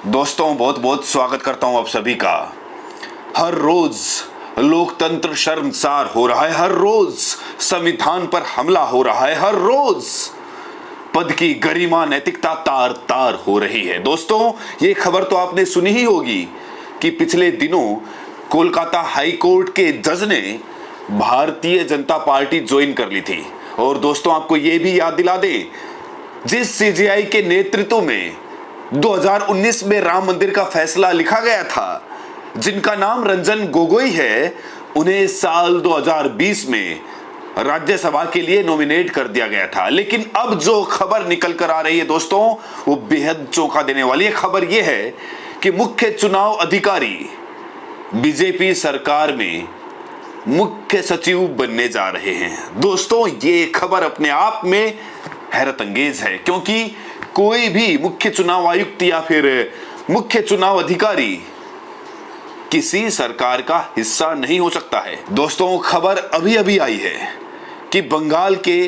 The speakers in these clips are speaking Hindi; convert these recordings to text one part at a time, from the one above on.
दोस्तों बहुत बहुत स्वागत करता हूं आप सभी का। हर रोज लोकतंत्र शर्मसार हो रहा है, हर रोज संविधान पर हमला हो रहा है, हर रोज पद की गरिमा नैतिकता तार तार हो रही है। दोस्तों ये खबर तो आपने सुनी ही होगी कि पिछले दिनों कोलकाता हाई कोर्ट के जज ने भारतीय जनता पार्टी ज्वाइन कर ली थी। और दोस्तों आपको ये भी याद दिला दें, जिस सीजेआई के नेतृत्व में 2019 में राम मंदिर का फैसला लिखा गया था, जिनका नाम रंजन गोगोई है, उन्हें साल 2020 में राज्यसभा के लिए नॉमिनेट कर दिया गया था। लेकिन अब जो खबर निकल कर आ रही है दोस्तों, वो बेहद चौंका देने वाली है। खबर यह है कि मुख्य चुनाव अधिकारी बीजेपी सरकार में मुख्य सचिव बनने जा रहे हैं। दोस्तों ये खबर अपने आप में हैरत अंगेज है, क्योंकि कोई भी मुख्य चुनाव आयुक्त या फिर मुख्य चुनाव अधिकारी किसी सरकार का हिस्सा नहीं हो सकता है। दोस्तों खबर अभी अभी आई है कि बंगाल के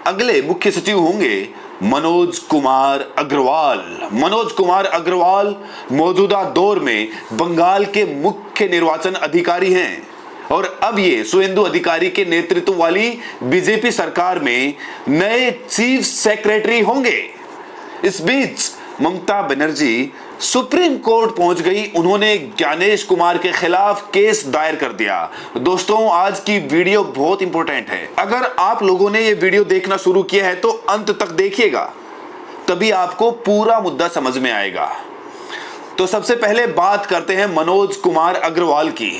अगले मुख्य सचिव होंगे मनोज कुमार अग्रवाल। मनोज कुमार अग्रवाल मौजूदा दौर में बंगाल के मुख्य निर्वाचन अधिकारी हैं और अब ये सुवेंदु अधिकारी के नेतृत्व वाली बीजेपी सरकार में नए चीफ सेक्रेटरी होंगे। इस बीच ममता बनर्जी सुप्रीम कोर्ट पहुंच गई। उन्होंने ज्ञानेश कुमार के खिलाफ केस दायर कर दिया। दोस्तों आज की वीडियो बहुत इंपॉर्टेंट है। अगर आप लोगों ने ये वीडियो देखना शुरू किया है तो अंत तक देखिएगा, तभी आपको पूरा मुद्दा समझ में आएगा। तो सबसे पहले बात करते हैं मनोज कुमार अग्रवाल की।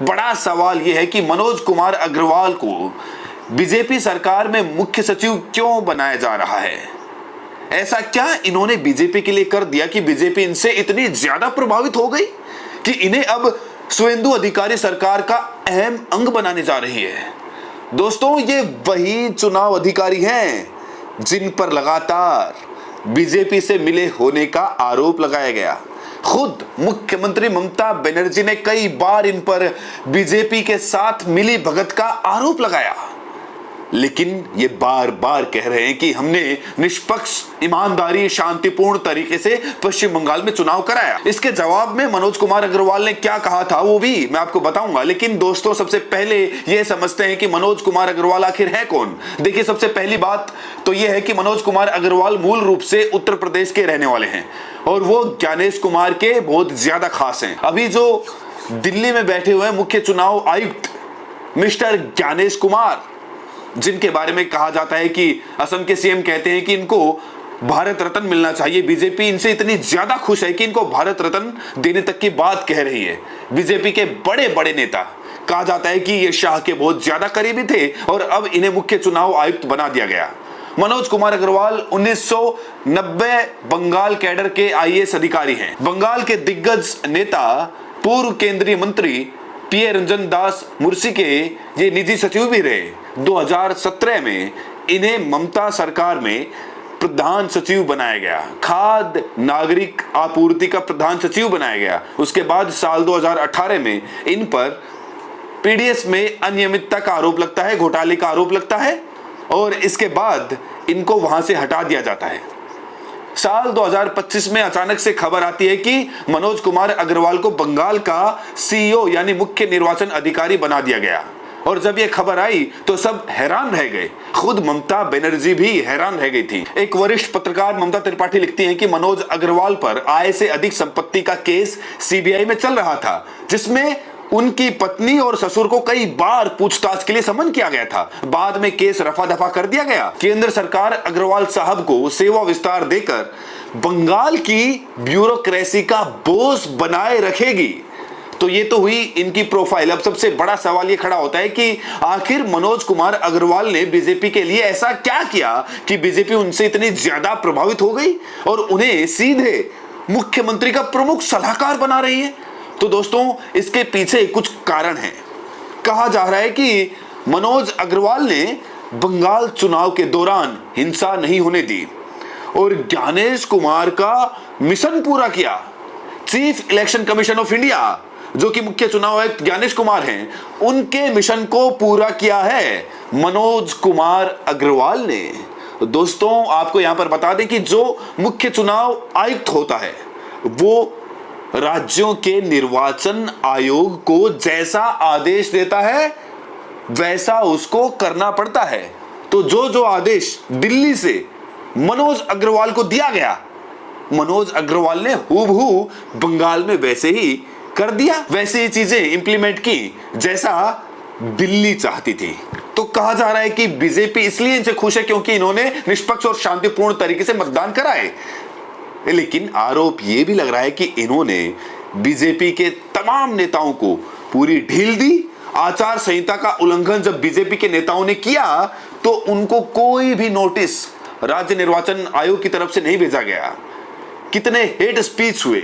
बड़ा सवाल यह है कि मनोज कुमार अग्रवाल को बीजेपी सरकार में मुख्य सचिव क्यों बनाया जा रहा है? ऐसा क्या इन्होंने बीजेपी के लिए कर दिया कि बीजेपी इनसे इतनी ज्यादा प्रभावित हो गई कि इन्हें अब सुवेंदु अधिकारी सरकार का अहम अंग बनाने जा रही है? दोस्तों ये वही चुनाव अधिकारी हैं जिन पर लगातार बीजेपी से मिले होने का आरोप लगाया गया। खुद मुख्यमंत्री ममता बनर्जी ने कई बार इन पर बीजेपी के साथ मिली भगत का आरोप लगाया, लेकिन ये बार बार कह रहे हैं कि हमने निष्पक्ष, ईमानदारी, शांतिपूर्ण तरीके से पश्चिम बंगाल में चुनाव कराया। इसके जवाब में मनोज कुमार अग्रवाल ने क्या कहा था वो भी मैं आपको बताऊंगा। लेकिन दोस्तों सबसे पहले ये समझते हैं कि मनोज कुमार अग्रवाल आखिर है कौन। देखिए सबसे पहली बात तो ये है कि मनोज कुमार अग्रवाल मूल रूप से उत्तर प्रदेश के रहने वाले हैं और वो ज्ञानेश कुमार के बहुत ज्यादा खास हैं। अभी जो दिल्ली में बैठे हुए मुख्य चुनाव आयुक्त मिस्टर ज्ञानेश कुमार, जिनके बारे में कहा जाता है कि असम के सीएम कहते हैं कि इनको भारत रत्न मिलना चाहिए, बीजेपी इनसे इतनी ज्यादा खुश है कि इनको भारत रत्न देने तक की बात कह रही है। बीजेपी के बड़े बड़े नेता, कहा जाता है कि ये शाह के बहुत ज्यादा करीबी थे और अब इन्हें मुख्य चुनाव आयुक्त बना दिया गया। मनोज कुमार अग्रवाल 1990 बंगाल कैडर के आईएएस अधिकारी हैं। बंगाल के दिग्गज नेता पूर्व केंद्रीय मंत्री पीए रंजन दास मुर्सी के ये निजी सचिव भी रहे। 2017 में इन्हें ममता सरकार में प्रधान सचिव बनाया गया, खाद्य नागरिक आपूर्ति का प्रधान सचिव बनाया गया। उसके बाद साल 2018 में इन पर पीडीएस में अनियमितता का आरोप लगता है, घोटाले का आरोप लगता है और इसके बाद इनको वहां से हटा दिया जाता है। साल 2025 में अचानक से खबर आती है कि मनोज कुमार अग्रवाल को बंगाल का सीईओ यानी मुख्य निर्वाचन अधिकारी बना दिया गया। और जब यह खबर आई तो सब हैरान रह गए, खुद ममता बनर्जी भी हैरान रह गई थी। एक वरिष्ठ पत्रकार ममता त्रिपाठी लिखती हैं कि मनोज अग्रवाल पर आय से अधिक संपत्ति का केस सीबीआई में चल रहा था, जिसमें उनकी पत्नी और ससुर को कई बार पूछताछ के लिए समन किया गया था। बाद में केस रफा दफा कर दिया गया। केंद्र सरकार अग्रवाल साहब को सेवा विस्तार देकर बंगाल की ब्यूरोक्रेसी का बोझ बनाए रखेगी। तो ये तो हुई इनकी प्रोफाइल। अब सबसे बड़ा सवाल ये खड़ा होता है कि आखिर मनोज कुमार अग्रवाल ने बीजेपी के लिए ऐसा क्या किया कि बीजेपी उनसे इतनी ज्यादा प्रभावित हो गई और उन्हें सीधे मुख्यमंत्री का प्रमुख सलाहकार बना रही है? तो दोस्तों इसके पीछे कुछ कारण हैं। कहा जा रहा है कि मनोज अग्रवाल ने बंगाल चुनाव के दौरान हिंसा नहीं होने दी और ज्ञानेश कुमार का मिशन पूरा किया। Chief election commission of India, जो कि मुख्य चुनाव आयुक्त ज्ञानेश कुमार हैं, उनके मिशन को पूरा किया है मनोज कुमार अग्रवाल ने। दोस्तों आपको यहां पर बता दें कि जो मुख्य चुनाव आयुक्त होता है वो राज्यों के निर्वाचन आयोग को जैसा आदेश देता है वैसा उसको करना पड़ता है। तो जो जो आदेश दिल्ली से मनोज अग्रवाल को दिया गया, मनोज अग्रवाल ने हूबहू बंगाल में वैसे ही कर दिया, वैसे ही चीजें इंप्लीमेंट की जैसा दिल्ली चाहती थी। तो कहा जा रहा है कि बीजेपी इसलिए इनसे खुश है क्योंकि इन्होंने निष्पक्ष और शांतिपूर्ण तरीके से मतदान कराए। लेकिन आरोप यह भी लग रहा है कि इन्होंने बीजेपी के तमाम नेताओं को पूरी ढील दी। आचार संहिता का उल्लंघन जब बीजेपी के नेताओं ने किया तो उनको कोई भी नोटिस राज्य निर्वाचन आयोग की तरफ से नहीं भेजा गया। कितने हेट स्पीच हुए,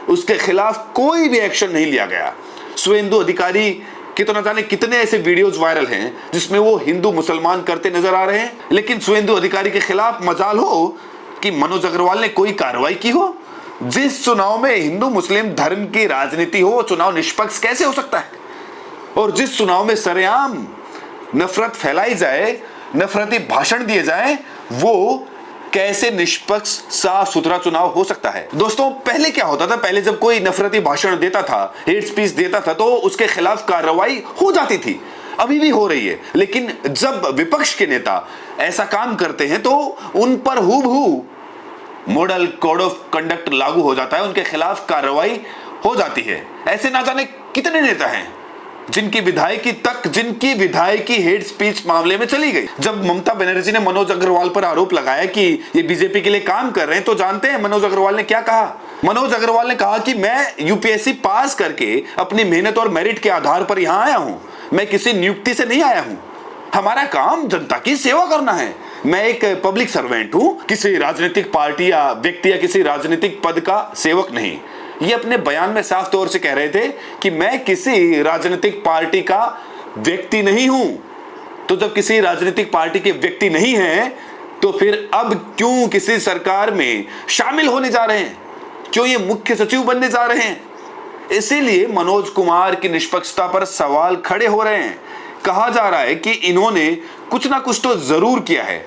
उसके खिलाफ कोई भी एक्शन नहीं लिया गया। शुभेंदु अधिकारी के तो न जाने कितने ऐसे वीडियोस वायरल हैं जिसमें वो हिंदू मुसलमान करते नजर आ रहे हैं, लेकिन शुभेंदु अधिकारी के खिलाफ मजाल हो कि मनोज अग्रवाल ने कोई कार्रवाई की हो। जिस चुनाव में हिंदू मुस्लिम धर्म की राजनीति हो, चुनाव निष्पक्ष कैसे हो सकता है? और जिस चुनाव में सरेआम नफरत फैलाई जाए, नफरती भाषण दिए जाए, वो कैसे निष्पक्ष साफ सुथरा चुनाव हो सकता है? दोस्तों, पहले क्या होता था? पहले जब कोई नफरती भाषण देता था, हेट स्पीच देता था, तो उसके खिलाफ कार्रवाई हो जाती थी, अभी भी हो रही है। लेकिन जब विपक्ष के नेता ऐसा काम करते हैं तो उन पर हूबहू मॉडल कोड ऑफ कंडक्ट लागू हो जाता है, उनके खिलाफ कार्रवाई हो जाती है। ऐसे ना जाने कितने नेता हैं जिनकी विधायकी हेट स्पीच मामले में चली गई। जब ममता बनर्जी ने मनोज अग्रवाल पर आरोप लगाया कि ये बीजेपी के लिए काम कर रहे हैं, तो जानते हैं मनोज अग्रवाल ने क्या कहा? मनोज अग्रवाल ने कहा कि मैं यूपीएससी पास करके अपनी मेहनत और मेरिट के आधार पर यहां आया हूं, मैं किसी नियुक्ति से नहीं आया हूं। हमारा काम जनता की सेवा करना है। मैं एक पब्लिक सर्वेंट हूं, किसी राजनीतिक पार्टी या व्यक्ति या किसी राजनीतिक पद का सेवक नहीं। ये अपने बयान में साफ तौर से कह रहे थे कि मैं किसी राजनीतिक पार्टी का व्यक्ति नहीं हूं। तो जब किसी राजनीतिक पार्टी के व्यक्ति नहीं है तो फिर अब क्यों किसी सरकार में शामिल होने जा रहे हैं? क्यों ये मुख्य सचिव बनने जा रहे हैं? इसीलिए मनोज कुमार की निष्पक्षता पर सवाल खड़े हो रहे हैं। कहा जा रहा है कि इन्होंने कुछ ना कुछ तो जरूर किया है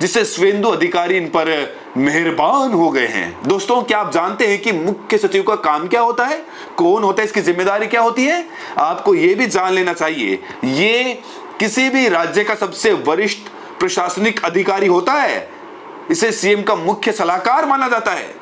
जिससे शुभेंदु अधिकारी इन पर मेहरबान हो गए हैं। दोस्तों, क्या आप जानते हैं कि मुख्य सचिव का काम क्या होता है, कौन होता है, इसकी जिम्मेदारी क्या होती है? आपको यह भी जान लेना चाहिए। ये किसी भी राज्य का सबसे वरिष्ठ प्रशासनिक अधिकारी होता है। इसे सीएम का मुख्य सलाहकार माना जाता है।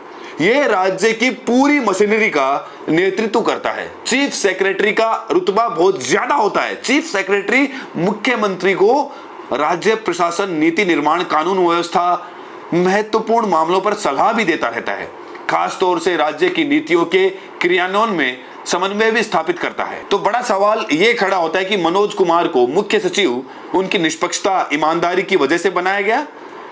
यह राज्य की पूरी मशीनरी का नेतृत्व करता है। चीफ सेक्रेटरी का रुतबा बहुत ज्यादा होता है। चीफ सेक्रेटरी मुख्यमंत्री को राज्य प्रशासन, नीति निर्माण, कानून व्यवस्था, महत्वपूर्ण मामलों पर सलाह भी देता रहता है। खास तौर से राज्य की नीतियों के क्रियान्वयन में समन्वय भी स्थापित करता है। तो बड़ा सवाल यह खड़ा होता है कि मनोज कुमार को मुख्य सचिव उनकी निष्पक्षता, ईमानदारी की वजह से बनाया गया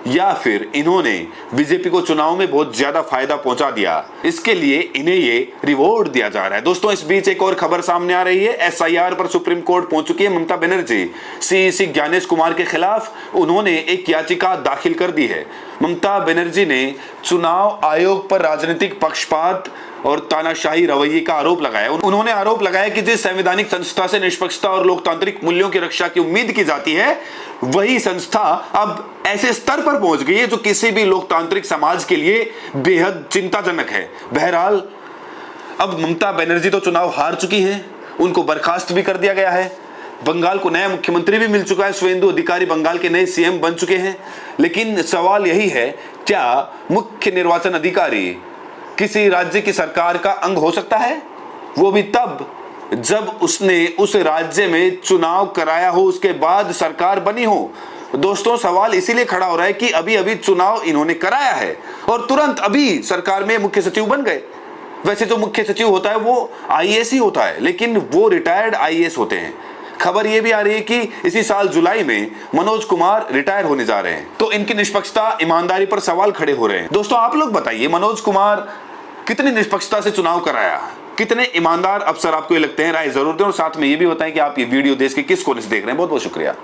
या फिर इन्होंने बीजेपी को चुनाव में बहुत ज्यादा फायदा पहुंचा दिया, इसके लिए इन्हें ये रिवॉर्ड दिया जा रहा है। दोस्तों, इस बीच एक और खबर सामने आ रही है। एसआईआर पर सुप्रीम कोर्ट पहुंच चुकी है ममता बनर्जी। सीईसी ज्ञानेश कुमार के खिलाफ उन्होंने एक याचिका दाखिल कर दी है। ममता बनर्जी ने चुनाव आयोग पर राजनीतिक पक्षपात और तानाशाही रवैये का आरोप लगाया। उन्होंने आरोप लगाया कि जिस संवैधानिक संस्था से निष्पक्षता और लोकतांत्रिक मूल्यों की रक्षा की उम्मीद की जाती है, वही संस्था अब ऐसे स्तर पर पहुंच गई है जो किसी भी लोकतांत्रिक समाज के लिए बेहद चिंताजनक है। बहरहाल, अब ममता बनर्जी तो चुनाव हार चुकी हैं, उनको बर्खास्त भी कर दिया गया है। बंगाल को नया मुख्यमंत्री भी मिल चुका है। शुभेंदु अधिकारी बंगाल के नए सीएम बन चुके हैं। लेकिन सवाल यही है, क्या मुख्य निर्वाचन अधिकारी किसी राज्य की सरकार का अंग हो सकता है? वो भी तब जब उसने उस राज्य में चुनाव कराया हो, उसके बाद सरकार बनी हो। दोस्तों, सवाल इसीलिए खड़ा हो रहा है कि अभी अभी चुनाव इन्होंने कराया है और तुरंत अभी सरकार में मुख्य सचिव बन गए। वैसे जो मुख्य सचिव होता है वो आईएएस ही होता है, लेकिन वो रिटायर्ड आईएएस होते हैं। खबर ये भी आ रही है कि इसी साल जुलाई में मनोज कुमार रिटायर होने जा रहे हैं। तो इनकी निष्पक्षता, ईमानदारी पर सवाल खड़े हो रहे हैं। दोस्तों, आप लोग बताइए, मनोज कुमार कितनी निष्पक्षता से चुनाव कराया, कितने ईमानदार अफसर आपको ये लगते हैं? राय जरूर दें और साथ में ये भी बताएं कि आप ये वीडियो देश के किस कोने से देख रहे हैं। बहुत बहुत शुक्रिया।